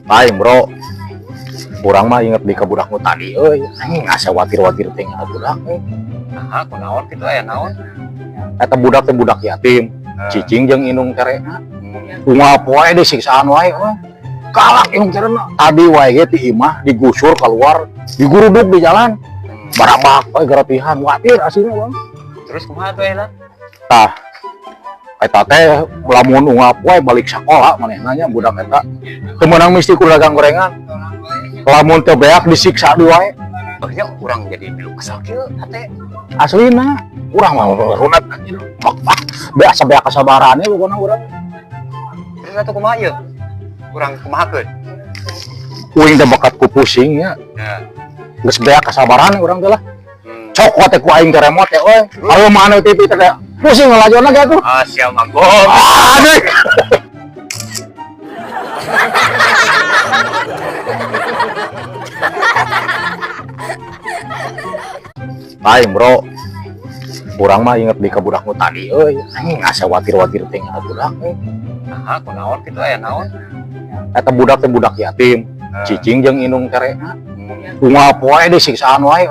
Lain bro, kurang mah inget di kabudakmu tadi, nggak watir-watir tinggal budak. Nah, aku naon gitu ya naon. Eta budak teh budak yatim, cicing jeung indung terena. Bunga poe disiksaan wae, kalak indung terena. Tadi wae ge ti imah digusur keluar, diguruduk di jalan. Barabak wae garatihan, watir aslinya bang. Terus kumaha tuh ya? Tah, eta teh lamun ungap wae balik sakola manehna budak eta. Teu meunang mesti ku dagang gorengan. Lamun teu beak disiksa deui wae. Oh nya urang jadi milu kesal kieu hate. Aslina urang mah runat anjir. Biasa beak kasabarannya pokona urang. Terus atuh kumaha ieu? Urang kumahakeun? Uing teh bakat ku pusing nya. Ya. Geus beak kasabaran urang teh lah. Cokot teh ku aing teh remote teh euy. Aya mana TV teh pusing ngelajonna ge atuh. Ah sial manggo. Aduh. Lain bro, kurang mah inget di kabudakmu tadi, nggak watir-watir tinggal budak. Nah, aku naon gitu ya naon. Eta budak teh budak yatim, cicing jeung indung terena. Bunga poe disiksaan wae,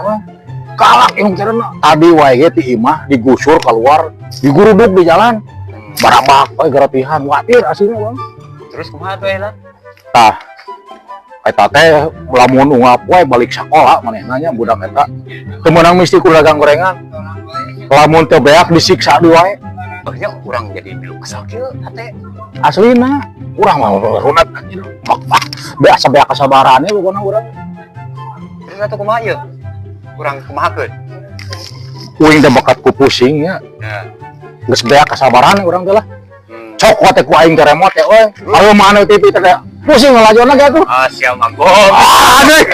kalak indung terena. Tadi wae ge ti imah digusur keluar, diguruduk di jalan. Barabak wae garatihan, watir aslinya bang. Terus kumaha tuh ya? Tah, eta teh lamun ungap wae balik sakola manehna budak eta. Teu meunang mesti ku dagang gorengan. Lamun teu beak disiksa deui wae. Oh nya urang jadi milu kesal kieu hate. Aslina urang mah runat anjir. Biasa beak kasabarannya pokona urang. Terus atuh kumaha ieu? Urang kumahakeun? Uing teh bakat ku pusing nya. Ya. Geus beak kasabaran urang teh lah. Cokot teh ku aing teh remote teh euy. Aya mana TV teh pusing ngelajonna ge atuh. Ah sial manggo. Aduh.